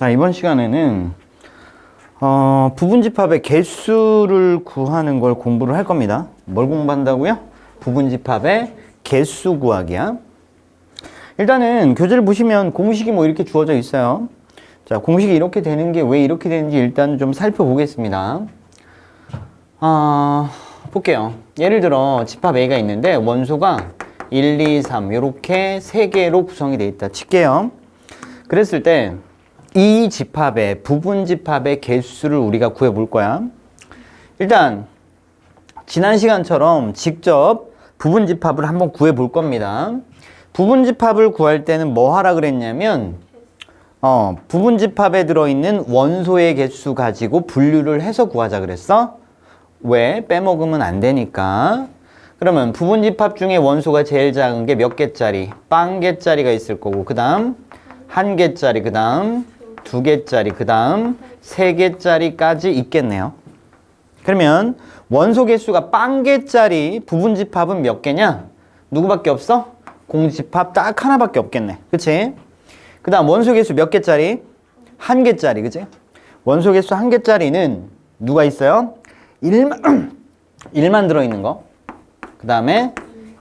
자, 이번 시간에는 부분집합의 개수를 구하는 걸 공부를 할 겁니다. 뭘 공부한다고요? 부분집합의 개수 구하기야. 일단은 교재를 보시면 공식이 뭐 이렇게 주어져 있어요. 자, 공식이 이렇게 되는 게 왜 이렇게 되는지 일단 좀 살펴보겠습니다. 볼게요. 예를 들어 집합 A가 있는데 원소가 1, 2, 3 이렇게 3개로 구성이 되어 있다 칠게요. 그랬을 때 이 집합의 부분집합의 개수를 우리가 구해 볼 거야. 일단 지난 시간처럼 직접 부분집합을 한번 구해 볼 겁니다. 부분집합을 구할 때는 뭐 하라 그랬냐면 부분집합에 들어있는 원소의 개수 가지고 분류를 해서 구하자 그랬어. 왜? 빼먹으면 안 되니까. 그러면 부분집합 중에 원소가 제일 작은 게 몇 개짜리? 빵 개짜리가 있을 거고, 그 다음 한 개짜리, 그 다음 두 개짜리, 그 다음 세 개짜리까지 있겠네요. 그러면 원소 개수가 빵 개짜리 부분집합은 몇 개냐? 누구밖에 없어? 공집합 딱 하나밖에 없겠네. 그치? 그 다음 원소 개수 몇 개짜리? 한 개짜리, 그치? 원소 개수 한 개짜리는 누가 있어요? 1만 들어있는 거, 그 다음에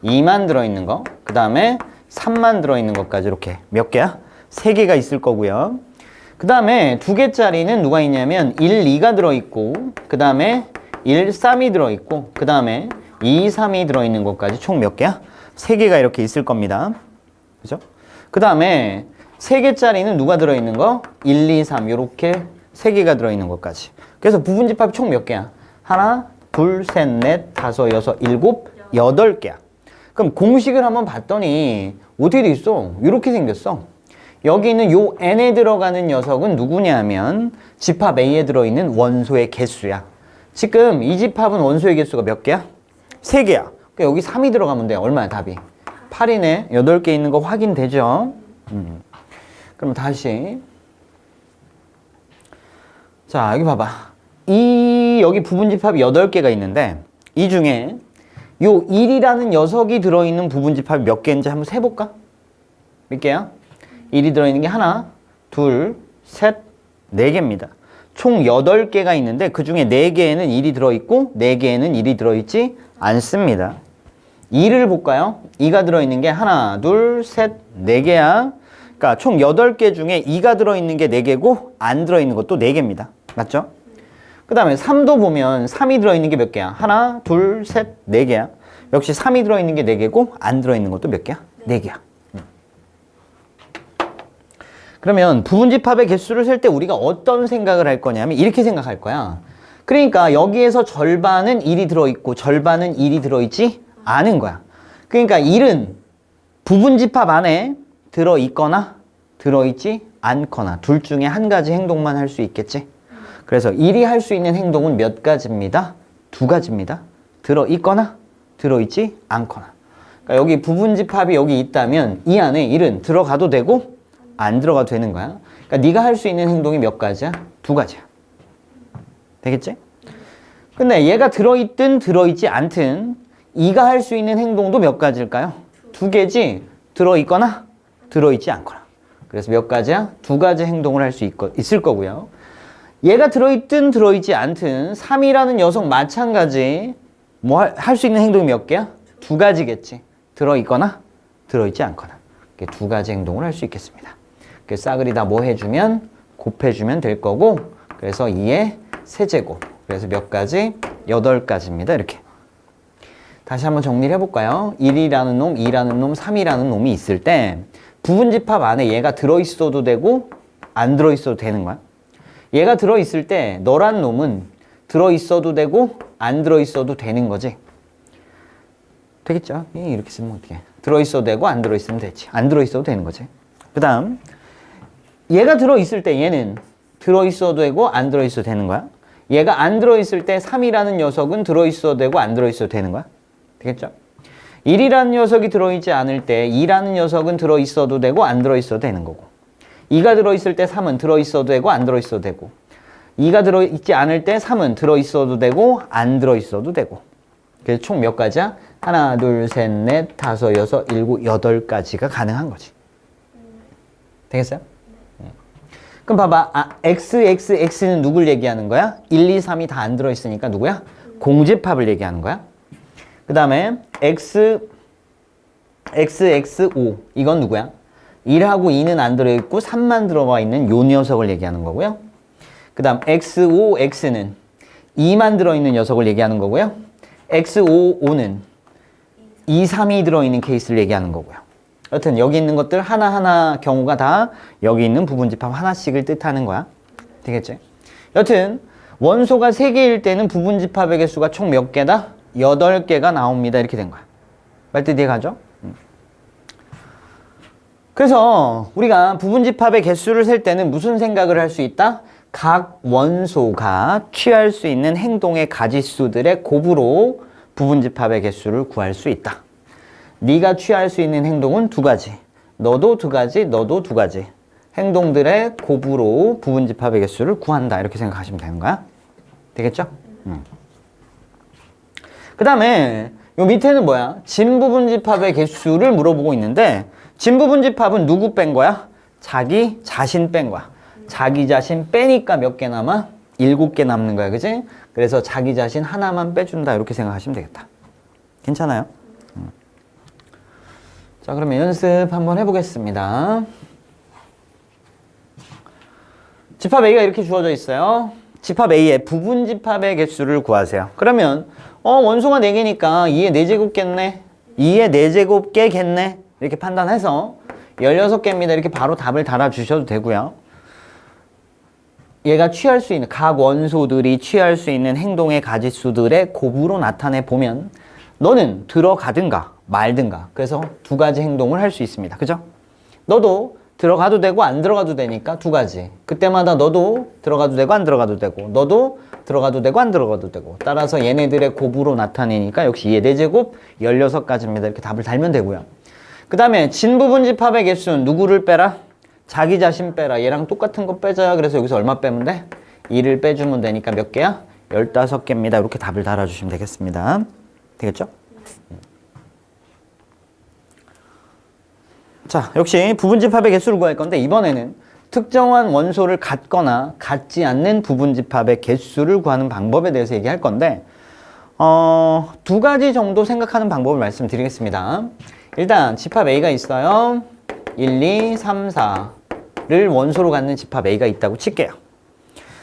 2만 들어있는 거, 그 다음에 3만 들어있는 것까지 이렇게 몇 개야? 3개가 있을 거고요. 그 다음에 두 개짜리는 누가 있냐면 1, 2가 들어있고, 그 다음에 1, 3이 들어있고, 그 다음에 2, 3이 들어있는 것까지 총 몇 개야? 3개가 이렇게 있을 겁니다. 그죠? 그 다음에 3개짜리는 누가 들어있는 거? 1, 2, 3 이렇게 3개가 들어있는 것까지. 그래서 부분집합이 총 몇 개야? 하나, 둘, 셋, 넷, 다섯, 여섯, 일곱, 8개야. 그럼 공식을 한번 봤더니 어떻게 돼 있어? 이렇게 생겼어. 여기 있는 요 n에 들어가는 녀석은 누구냐면 집합 A에 들어있는 원소의 개수야. 지금 이 집합은 원소의 개수가 몇 개야? 3개야. 그러니까 여기 3이 들어가면 돼. 얼마야 답이? 8이네. 8개 있는 거 확인되죠? 그럼 다시. 자, 여기 봐봐. 여기 부분집합이 8개가 있는데 이 중에 요 1이라는 녀석이 들어있는 부분집합이 몇 개인지 한번 세볼까? 몇 개야? 1이 들어있는 게 하나, 둘, 셋, 4개입니다. 총 8개가 있는데 그 중에 4개에는 1이 들어있고 4개에는 1이 들어있지 않습니다. 2를 볼까요? 2가 들어있는 게 하나, 둘, 셋, 4개야. 그러니까 총 8개 중에 2가 들어있는 게 4개고 안 들어있는 것도 4개입니다. 맞죠? 그 다음에 3도 보면 3이 들어있는 게 몇 개야? 하나, 둘, 셋, 4개야. 역시 3이 들어있는 게 4개고 안 들어있는 것도 몇 개야? 4개야. 그러면 부분집합의 개수를 셀 때 우리가 어떤 생각을 할 거냐면 이렇게 생각할 거야. 그러니까 여기에서 절반은 1이 들어있고 절반은 1이 들어있지 않은 거야. 그러니까 1은 부분집합 안에 들어있거나 들어있지 않거나 둘 중에 한 가지 행동만 할 수 있겠지. 그래서 1이 할 수 있는 행동은 몇 가지입니다? 2가지입니다. 들어있거나 들어있지 않거나. 그러니까 여기 부분집합이 여기 있다면 이 안에 1은 들어가도 되고 안 들어가도 되는 거야. 그러니까 네가 할 수 있는 행동이 몇 가지야? 2가지야. 되겠지? 근데 얘가 들어있든 들어있지 않든 2가 할 수 있는 행동도 몇 가지일까요? 2개지. 들어있거나 들어있지 않거나. 그래서 몇 가지야? 2가지 행동을 할 수 있을 거고요. 얘가 들어있든 들어있지 않든 3이라는 녀석 마찬가지 뭐 할 수 있는 행동이 몇 개야? 2가지겠지. 들어있거나 들어있지 않거나. 이렇게 2가지 행동을 할 수 있겠습니다. 싸그리 다 뭐 해주면? 곱해주면 될 거고, 그래서 2의 세제곱. 그래서 몇 가지? 8가지입니다. 이렇게. 다시 한번 정리를 해볼까요? 1이라는 놈, 2라는 놈, 3이라는 놈이 있을 때 부분집합 안에 얘가 들어있어도 되고 안 들어있어도 되는 거야. 얘가 들어있을 때 너란 놈은 들어있어도 되고 안 들어있어도 되는 거지. 되겠죠? 이렇게 쓰면 어떡해. 들어있어도 되고 안 들어있으면 되지. 안 들어있어도 되는 거지. 그 다음 얘가 들어있을 때 얘는 들어있어도 되고 안 들어있어도 되는 거야. 얘가 안 들어있을 때 3이라는 녀석은 들어있어도 되고 안 들어있어도 되는 거야. 되겠죠? 1이라는 녀석이 들어있지 않을 때 2라는 녀석은 들어있어도 되고 안 들어있어도 되는 거고, 2가 들어있을 때 3은 들어있어도 되고 안 들어있어도 되고, 2가 들어있지 않을 때 3은 들어있어도 되고 안 들어있어도 되고. 그래서 총 몇 가지야? 하나, 둘, 셋, 넷, 다섯, 여섯, 일곱, 8가지가 가능한 거지. 되겠어요? 그럼 봐봐. x는 누굴 얘기하는 거야? 1, 2, 3이 다 안 들어있으니까 누구야? 공집합을 얘기하는 거야. 그 다음에 xx5 이건 누구야? 1하고 2는 안 들어있고 3만 들어가 있는 요 녀석을 얘기하는 거고요. 그 다음 x5, x는 2만 들어있는 녀석을 얘기하는 거고요. x5, 5는 2, 3이 들어있는 케이스를 얘기하는 거고요. 여튼 여기 있는 것들 하나하나 경우가 다 여기 있는 부분집합 하나씩을 뜻하는 거야. 되겠지? 여튼 원소가 3개일 때는 부분집합의 개수가 총 몇 개다? 8개가 나옵니다. 이렇게 된 거야. 말뜻 이해가죠? 그래서 우리가 부분집합의 개수를 셀 때는 무슨 생각을 할 수 있다? 각 원소가 취할 수 있는 행동의 가지수들의 곱으로 부분집합의 개수를 구할 수 있다. 네가 취할 수 있는 행동은 2가지. 너도 2가지, 너도 2가지. 행동들의 곱으로 부분집합의 개수를 구한다. 이렇게 생각하시면 되는 거야. 되겠죠? 그 다음에 요 밑에는 뭐야? 진부분집합의 개수를 물어보고 있는데 진부분집합은 누구 뺀 거야? 자기 자신 뺀 거야. 자기 자신 빼니까 몇 개 남아? 7개 남는 거야. 그지? 그래서 자기 자신 하나만 빼준다. 이렇게 생각하시면 되겠다. 괜찮아요? 자, 그러면 연습 한번 해보겠습니다. 집합 A가 이렇게 주어져 있어요. 집합 A의 부분집합의 개수를 구하세요. 그러면 원소가 4개니까 2의 4제곱겠네. 2의 4제곱개겠네. 이렇게 판단해서 16개입니다. 이렇게 바로 답을 달아주셔도 되고요. 얘가 취할 수 있는, 각 원소들이 취할 수 있는 행동의 가지수들의 곱으로 나타내 보면 너는 들어가든가 말든가. 그래서 2가지 행동을 할 수 있습니다. 그죠? 너도 들어가도 되고 안 들어가도 되니까 2가지. 그때마다 너도 들어가도 되고 안 들어가도 되고 너도 들어가도 되고 안 들어가도 되고 따라서 얘네들의 곱으로 나타내니까 역시 2의 4제곱 16가지입니다. 이렇게 답을 달면 되고요. 그 다음에 진부분집합의 개수는 누구를 빼라? 자기 자신 빼라. 얘랑 똑같은 거 빼자. 그래서 여기서 얼마 빼면 돼? 2를 빼주면 되니까 몇 개야? 15개입니다. 이렇게 답을 달아주시면 되겠습니다. 되겠죠? 자, 역시 부분집합의 개수를 구할 건데 이번에는 특정한 원소를 갖거나 갖지 않는 부분집합의 개수를 구하는 방법에 대해서 얘기할 건데 2가지 정도 생각하는 방법을 말씀드리겠습니다. 일단 집합 A가 있어요. 1, 2, 3, 4를 원소로 갖는 집합 A가 있다고 칠게요.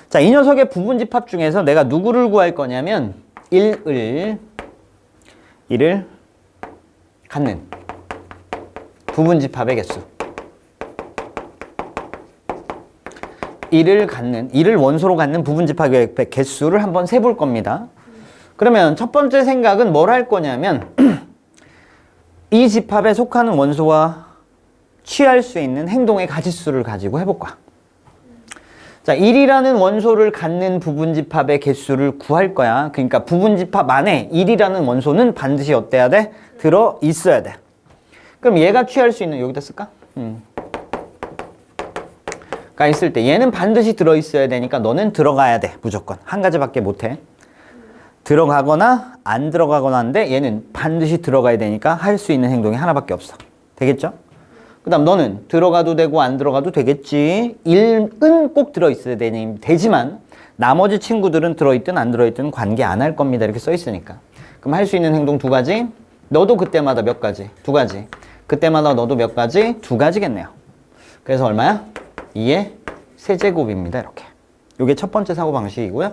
자, 이 녀석의 부분집합 중에서 내가 누구를 구할 거냐면 1을 갖는 부분집합의 개수. 1을 원소로 갖는 부분집합의 개수를 한번 세볼 겁니다. 그러면 첫 번째 생각은 뭘 할 거냐면 이 집합에 속하는 원소와 취할 수 있는 행동의 가지수를 가지고 해볼 거야. 자, 1이라는 원소를 갖는 부분집합의 개수를 구할 거야. 그러니까 부분집합 안에 1이라는 원소는 반드시 어때야 돼? 들어 있어야 돼. 그럼 얘가 취할 수 있는, 여기다 쓸까? 가 있을 때 얘는 반드시 들어있어야 되니까 너는 들어가야 돼. 무조건. 한 가지밖에 못해. 들어가거나 안 들어가거나 하는데 얘는 반드시 들어가야 되니까 할 수 있는 행동이 하나밖에 없어. 되겠죠? 그 다음 너는 들어가도 되고 안 들어가도 되겠지. 1은 꼭 들어있어야 되지만 나머지 친구들은 들어있든 안 들어있든 관계 안 할 겁니다. 이렇게 써 있으니까. 그럼 할 수 있는 행동 2가지. 너도 그때마다 몇 가지? 2가지. 그때마다 너도 몇 가지? 2가지겠네요. 그래서 얼마야? 2의 세제곱입니다. 이렇게. 이게 첫 번째 사고방식이고요.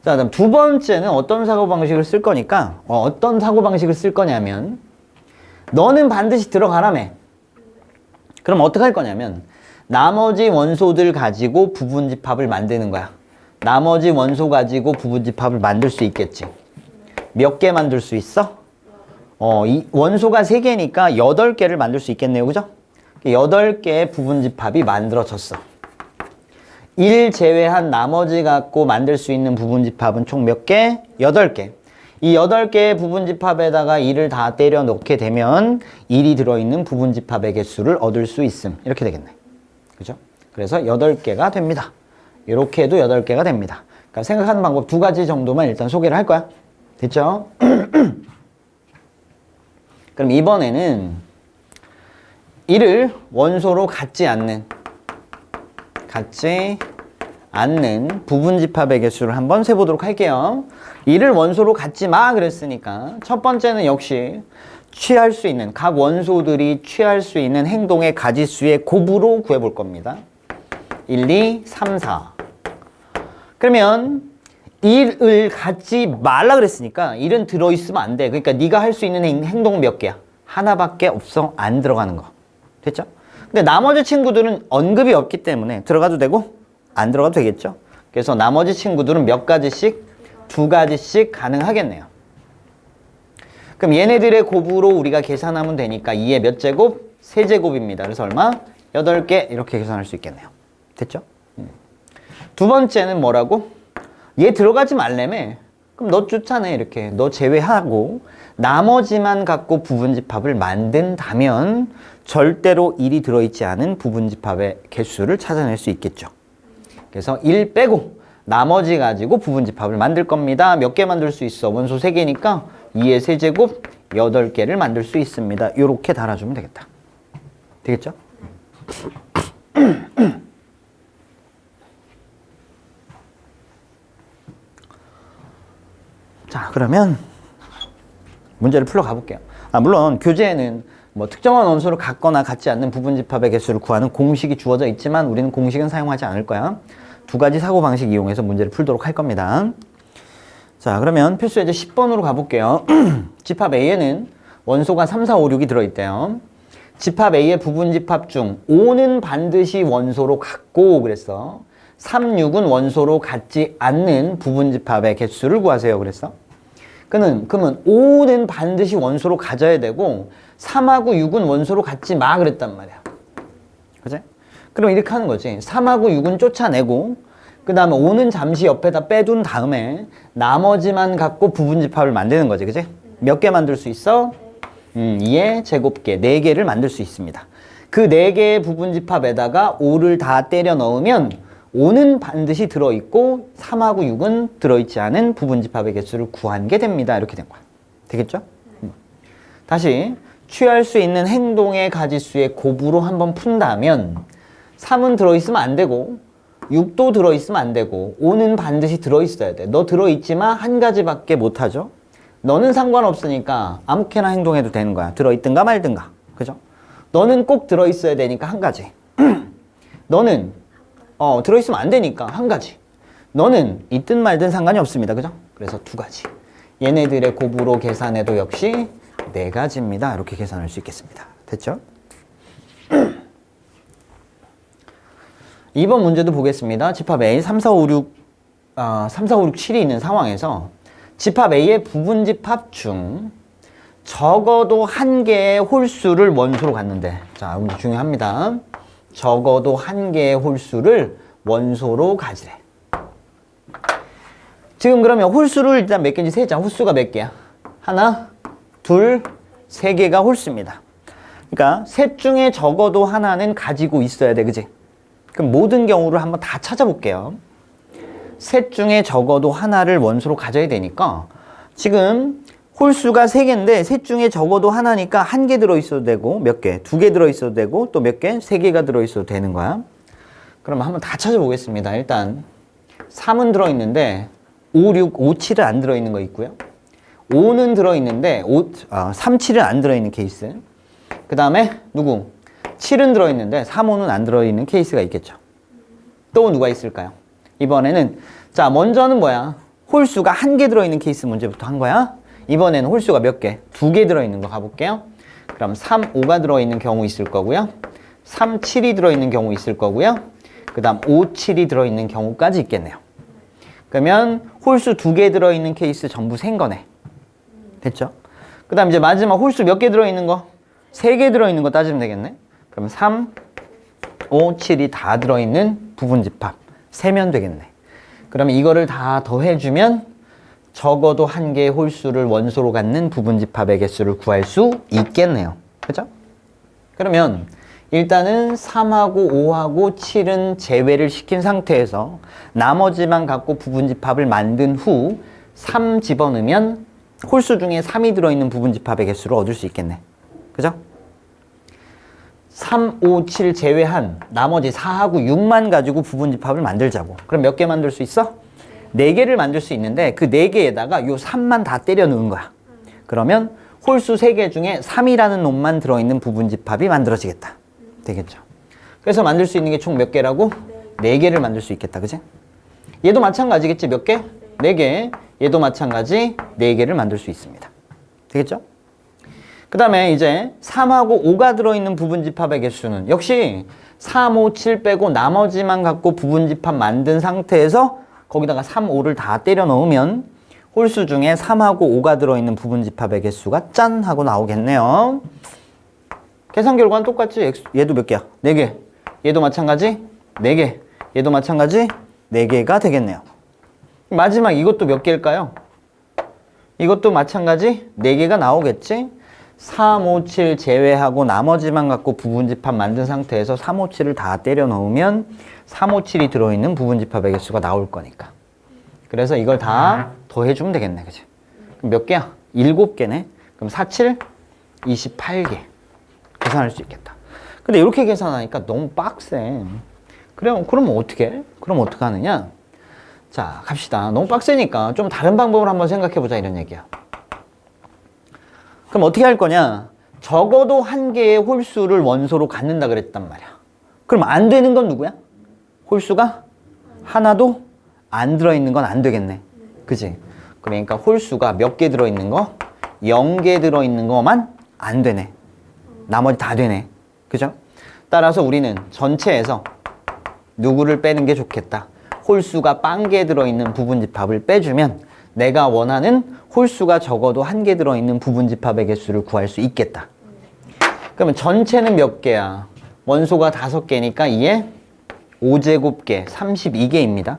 자, 그다음 두 번째는 어떤 사고방식을 쓸 거니까 어떤 사고방식을 쓸 거냐면 너는 반드시 들어가라며. 그럼 어떻게 할 거냐면 나머지 원소들 가지고 부분집합을 만드는 거야. 나머지 원소 가지고 부분집합을 만들 수 있겠지. 몇 개 만들 수 있어? 이 원소가 3개니까 8개를 만들 수 있겠네요. 그죠? 8개의 부분집합이 만들어졌어. 1 제외한 나머지 갖고 만들 수 있는 부분집합은 총 몇 개? 8개. 이 8개의 부분집합에다가 1을 다 때려 넣게 되면 1이 들어있는 부분집합의 개수를 얻을 수 있음. 이렇게 되겠네. 그죠? 그래서 8개가 됩니다. 이렇게 해도 8개가 됩니다. 그러니까 생각하는 방법 2가지 정도만 일단 소개를 할 거야. 됐죠? 그럼 이번에는 1을 원소로 갖지 않는 같지 않는 부분집합의 개수를 한번 세보도록 할게요. 이를 원소로 갖지 마 그랬으니까 첫 번째는 역시 취할 수 있는 각 원소들이 취할 수 있는 행동의 가지수의 곱으로 구해볼 겁니다. 1, 2, 3, 4. 그러면 1을 갖지 말라 그랬으니까 1은 들어있으면 안 돼. 그러니까 네가 할 수 있는 행동은 몇 개야? 하나밖에 없어. 안 들어가는 거. 됐죠? 근데 나머지 친구들은 언급이 없기 때문에 들어가도 되고 안 들어가도 되겠죠? 그래서 나머지 친구들은 몇 가지씩? 2가지씩 가능하겠네요. 그럼 얘네들의 곱으로 우리가 계산하면 되니까 2의 몇 제곱? 3제곱입니다. 그래서 얼마? 8개 이렇게 계산할 수 있겠네요. 됐죠? 두 번째는 뭐라고? 얘 들어가지 말래매. 그럼 너 쫓아내 이렇게. 너 제외하고 나머지만 갖고 부분집합을 만든다면 절대로 1이 들어있지 않은 부분집합의 개수를 찾아낼 수 있겠죠. 그래서 1 빼고 나머지 가지고 부분집합을 만들 겁니다. 몇 개 만들 수 있어? 원소 3개니까 2의 세제곱 8개를 만들 수 있습니다. 이렇게 달아주면 되겠다. 되겠죠? 자, 그러면 문제를 풀러 가볼게요. 물론 교재에는 뭐 특정한 원소를 갖거나 갖지 않는 부분집합의 개수를 구하는 공식이 주어져 있지만 우리는 공식은 사용하지 않을 거야. 2가지 사고방식 이용해서 문제를 풀도록 할 겁니다. 자, 그러면 필수예제 10번으로 가볼게요. 집합 A에는 원소가 3, 4, 5, 6이 들어있대요. 집합 A의 부분집합 중 5는 반드시 원소로 갖고 그랬어. 3, 6은 원소로 갖지 않는 부분집합의 개수를 구하세요 그랬어. 그러면 5는 반드시 원소로 가져야 되고 3하고 6은 원소로 갖지 마 그랬단 말이야. 그치? 그럼 이렇게 하는 거지. 3하고 6은 쫓아내고 그 다음에 5는 잠시 옆에다 빼둔 다음에 나머지만 갖고 부분집합을 만드는 거지. 그치? 몇 개 만들 수 있어? 2의 제곱계 4개를 만들 수 있습니다. 그 4개의 부분집합에다가 5를 다 때려 넣으면 5는 반드시 들어있고 3하고 6은 들어있지 않은 부분집합의 개수를 구한 게 됩니다. 이렇게 된 거야. 되겠죠? 다시 취할 수 있는 행동의 가지수의 곱으로 한번 푼다면 3은 들어있으면 안 되고 6도 들어있으면 안 되고 5는 반드시 들어있어야 돼. 너 들어있지만 한 가지밖에 못하죠? 너는 상관없으니까 아무렇게나 행동해도 되는 거야. 들어있든가 말든가. 그죠? 너는 꼭 들어있어야 되니까 한 가지. 너는 들어있으면 안 되니까 한 가지. 너는 있든 말든 상관이 없습니다. 그죠? 그래서 2가지. 얘네들의 곱으로 계산해도 역시 4가지입니다. 이렇게 계산할 수 있겠습니다. 됐죠? 2번 문제도 보겠습니다. 집합 A 3, 4, 5, 6, 7이 있는 상황에서 집합 A의 부분집합 중 적어도 한 개의 홀수를 원소로 갖는데, 자, 여러분들 중요합니다. 적어도 한 개의 홀수를 원소로 가지래. 지금 그러면 홀수를 일단 몇 개인지 세자. 홀수가 몇 개야? 하나, 둘, 3개가 홀수입니다. 그러니까 셋 중에 적어도 하나는 가지고 있어야 돼. 그지? 그럼 모든 경우를 한번 다 찾아볼게요. 셋 중에 적어도 하나를 원소로 가져야 되니까 지금 홀수가 3개인데 셋 중에 적어도 하나니까 1개 들어있어도 되고 몇 개? 2개 들어있어도 되고 또 몇 개? 3개가 들어있어도 되는 거야. 그럼 한번 다 찾아보겠습니다. 일단 3은 들어있는데 5, 6, 5, 7은 안 들어있는 거 있고요. 5는 들어있는데 3, 7은 안 들어있는 케이스. 그 다음에 누구? 7은 들어있는데 3, 5는 안 들어있는 케이스가 있겠죠. 또 누가 있을까요? 이번에는 자 먼저는 뭐야? 홀수가 1개 들어있는 케이스 문제부터 한 거야. 이번에는 홀수가 몇 개? 2개 들어있는 거 가볼게요. 그럼 3, 5가 들어있는 경우 있을 거고요. 3, 7이 들어있는 경우 있을 거고요. 그 다음 5, 7이 들어있는 경우까지 있겠네요. 그러면 홀수 2개 들어있는 케이스 전부 센 거네. 됐죠? 그 다음 이제 마지막 홀수 몇 개 들어있는 거? 3개 들어있는 거 따지면 되겠네. 그럼 3, 5, 7이 다 들어있는 부분집합 세면 되겠네. 그러면 이거를 다 더해주면 적어도 1개의 홀수를 원소로 갖는 부분집합의 개수를 구할 수 있겠네요. 그죠? 그러면 일단은 3하고 5하고 7은 제외를 시킨 상태에서 나머지만 갖고 부분집합을 만든 후 3 집어넣으면 홀수 중에 3이 들어있는 부분집합의 개수를 얻을 수 있겠네. 그죠? 3, 5, 7 제외한 나머지 4하고 6만 가지고 부분집합을 만들자고. 그럼 몇 개 만들 수 있어? 4개를 만들 수 있는데 그 4개에다가 요 3만 다 때려 넣은 거야. 그러면 홀수 3개 중에 3이라는 놈만 들어있는 부분집합이 만들어지겠다. 되겠죠? 그래서 만들 수 있는 게 총 몇 개라고? 4개를 만들 수 있겠다. 그지? 얘도 마찬가지겠지. 몇 개? 4개. 얘도 마찬가지 4개를 만들 수 있습니다. 되겠죠? 그 다음에 이제 3하고 5가 들어있는 부분집합의 개수는 역시 3, 5, 7 빼고 나머지만 갖고 부분집합 만든 상태에서 거기다가 3, 5를 다 때려 넣으면 홀수 중에 3하고 5가 들어있는 부분집합의 개수가 짠! 하고 나오겠네요. 계산 결과는 똑같지? 얘도 몇 개야? 4개. 얘도 마찬가지? 4개. 얘도 마찬가지? 4개가 되겠네요. 마지막 이것도 몇 개일까요? 이것도 마찬가지? 4개가 나오겠지? 3, 5, 7 제외하고 나머지만 갖고 부분집합 만든 상태에서 3, 5, 7을 다 때려 넣으면 3, 5, 7이 들어있는 부분집합의 개수가 나올 거니까. 그래서 이걸 다 더해주면 되겠네. 그치? 그럼 몇 개야? 7개네. 그럼 4, 7, 28개. 계산할 수 있겠다. 근데 이렇게 계산하니까 너무 빡세. 그러면 어떻게 해? 그럼 어떻게 하느냐? 자, 갑시다. 너무 빡세니까 좀 다른 방법을 한번 생각해보자 이런 얘기야. 그럼 어떻게 할 거냐? 적어도 한 개의 홀수를 원소로 갖는다 그랬단 말이야. 그럼 안 되는 건 누구야? 홀수가 하나도 안 들어있는 건 안 되겠네. 그지? 그러니까 홀수가 몇 개 들어있는 거? 0개 들어있는 거만 안 되네. 나머지 다 되네. 그죠? 따라서 우리는 전체에서 누구를 빼는 게 좋겠다. 홀수가 0개 들어있는 부분집합을 빼주면 내가 원하는 홀수가 적어도 1개 들어있는 부분집합의 개수를 구할 수 있겠다. 그러면 전체는 몇 개야? 원소가 5개니까 이에 5제곱개 32개입니다.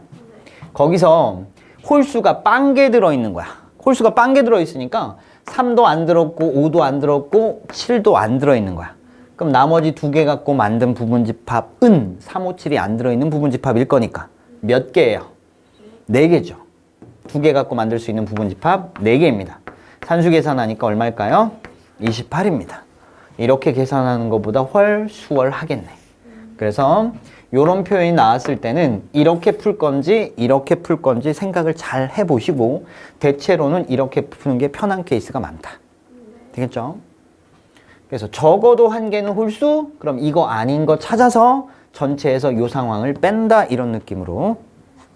거기서 홀수가 0개 들어있는 거야. 홀수가 0개 들어있으니까 3도 안 들었고 5도 안 들었고 7도 안 들어있는 거야. 그럼 나머지 2개 갖고 만든 부분집합은 3, 5, 7이 안 들어있는 부분집합일 거니까 몇 개예요? 4개죠. 2개 갖고 만들 수 있는 부분집합 4개입니다. 산수 계산하니까 얼마일까요? 28입니다. 이렇게 계산하는 것보다 수월하겠네. 그래서 이런 표현이 나왔을 때는 이렇게 풀 건지 이렇게 풀 건지 생각을 잘 해보시고 대체로는 이렇게 푸는 게 편한 케이스가 많다. 되겠죠? 그래서 적어도 1개는 홀수? 그럼 이거 아닌 거 찾아서 전체에서 이 상황을 뺀다 이런 느낌으로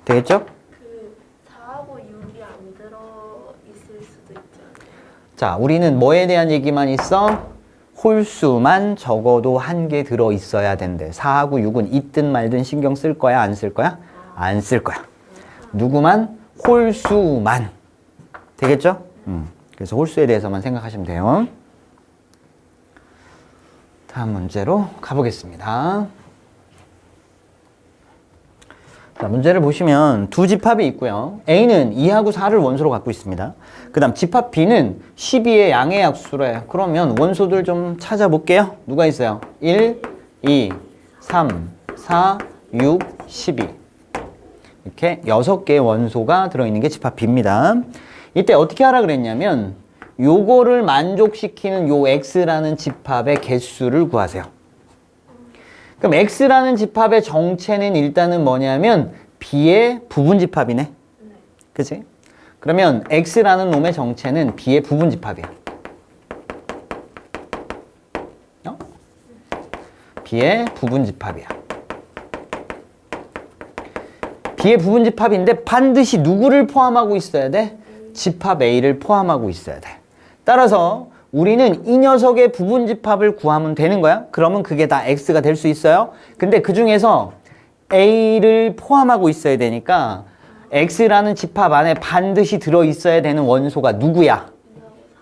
되겠죠? 그 4하고 6이 안 들어있을 수도 있잖아요. 자, 우리는 뭐에 대한 얘기만 있어? 홀수만 적어도 1개 들어있어야 된대. 4하고 6은 있든 말든 신경 쓸 거야? 안 쓸 거야? 안 쓸 거야. 누구만? 홀수만. 되겠죠? 그래서 홀수에 대해서만 생각하시면 돼요. 다음 문제로 가보겠습니다. 자, 문제를 보시면 두 집합이 있고요. A는 2하고 4를 원소로 갖고 있습니다. 그 다음 집합 B는 12의 양의 약수래. 그러면 원소들 좀 찾아볼게요. 누가 있어요? 1, 2, 3, 4, 6, 12. 이렇게 6개의 원소가 들어있는 게 집합 B입니다. 이때 어떻게 하라 그랬냐면 요거를 만족시키는 요 X라는 집합의 개수를 구하세요. 그럼 X라는 집합의 정체는 일단은 뭐냐면 B의 부분집합이네. 그치? 그러면 X라는 놈의 정체는 B의 부분집합이야. B의 부분집합이야. B의 부분집합인데 반드시 누구를 포함하고 있어야 돼? 집합 A를 포함하고 있어야 돼. 따라서 우리는 이 녀석의 부분집합을 구하면 되는 거야. 그러면 그게 다 X가 될 수 있어요. 근데 그 중에서 A를 포함하고 있어야 되니까 X라는 집합 안에 반드시 들어있어야 되는 원소가 누구야?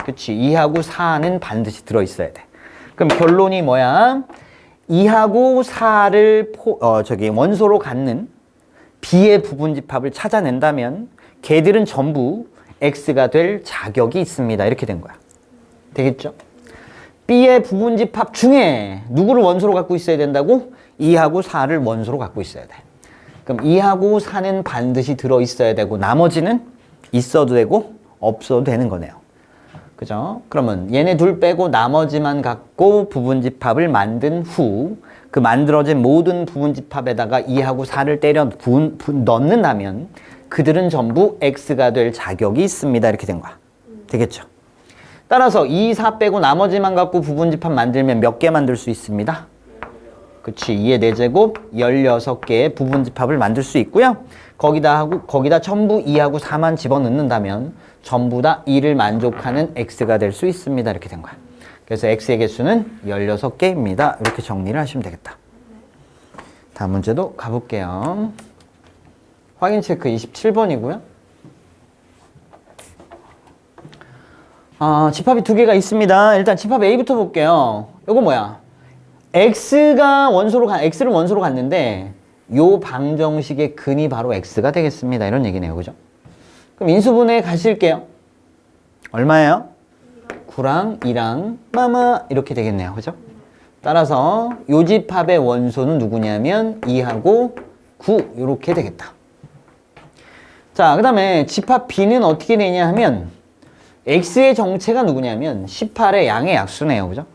그치. 2하고 4는 반드시 들어있어야 돼. 그럼 결론이 뭐야? 2하고 4를 원소로 갖는 B의 부분집합을 찾아낸다면 걔들은 전부 X가 될 자격이 있습니다. 이렇게 된 거야. 되겠죠? B의 부분집합 중에 누구를 원소로 갖고 있어야 된다고? 2하고 4를 원소로 갖고 있어야 돼. 그럼 2하고 4는 반드시 들어있어야 되고 나머지는 있어도 되고 없어도 되는 거네요. 그죠? 그러면 얘네 둘 빼고 나머지만 갖고 부분집합을 만든 후 그 만들어진 모든 부분집합에다가 2하고 4를 때려 넣는다면 그들은 전부 x가 될 자격이 있습니다. 이렇게 된 거야. 되겠죠? 따라서 2, 4 빼고 나머지만 갖고 부분집합 만들면 몇 개 만들 수 있습니다? 그치. 2의 4제곱 16개의 부분집합을 만들 수 있고요. 거기다 전부 2하고 4만 집어넣는다면 전부 다 2를 만족하는 x가 될 수 있습니다. 이렇게 된 거야. 그래서 x의 개수는 16개입니다. 이렇게 정리를 하시면 되겠다. 다음 문제도 가볼게요. 확인 체크 27번이고요. 집합이 두 개가 있습니다. 일단 집합 A부터 볼게요. 이거 뭐야? x를 원소로 갔는데 요 방정식의 근이 바로 x가 되겠습니다. 이런 얘기네요. 그죠? 그럼 인수분해 가실게요. 얼마예요? 9랑 2랑 마마 이렇게 되겠네요. 그죠? 따라서 요 집합의 원소는 누구냐면 2하고 9 이렇게 되겠다. 자, 그 다음에 집합 B는 어떻게 되냐 하면 x의 정체가 누구냐면 18의 양의 약수네요. 그죠?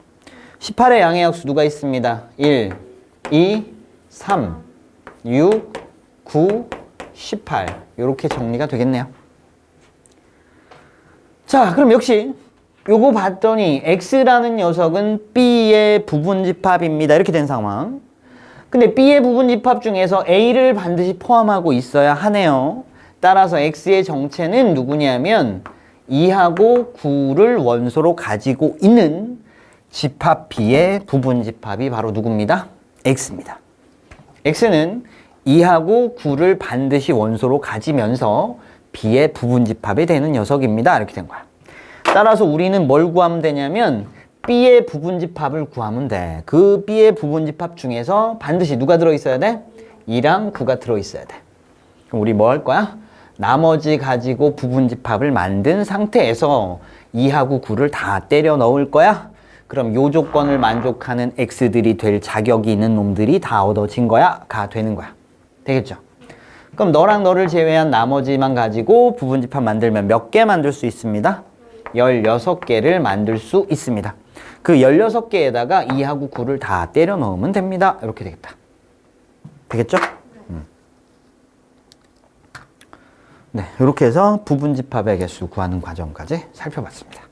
18의 양의 약수 누가 있습니다. 1, 2, 3, 6, 9, 18 이렇게 정리가 되겠네요. 자, 그럼 역시 요거 봤더니 x라는 녀석은 b의 부분집합입니다. 이렇게 된 상황. 근데 b의 부분집합 중에서 a를 반드시 포함하고 있어야 하네요. 따라서 x의 정체는 누구냐면 2하고 9를 원소로 가지고 있는 집합 b의 부분집합이 바로 누굽니다? x입니다. x는 2하고 9를 반드시 원소로 가지면서 b의 부분집합이 되는 녀석입니다. 이렇게 된 거야. 따라서 우리는 뭘 구하면 되냐면 b의 부분집합을 구하면 돼. 그 b의 부분집합 중에서 반드시 누가 들어있어야 돼? 2랑 9가 들어있어야 돼. 그럼 우리 뭐 할 거야? 나머지 가지고 부분집합을 만든 상태에서 2하고 9를 다 때려 넣을 거야. 그럼 요 조건을 만족하는 x들이 될 자격이 있는 놈들이 다 얻어진 거야. 가 되는 거야. 되겠죠? 그럼 너랑 너를 제외한 나머지만 가지고 부분집합 만들면 몇 개 만들 수 있습니다? 16개를 만들 수 있습니다. 그 16개에다가 2하고 9를 다 때려 넣으면 됩니다. 이렇게 되겠다. 되겠죠? 네, 이렇게 해서 부분집합의 개수 구하는 과정까지 살펴봤습니다.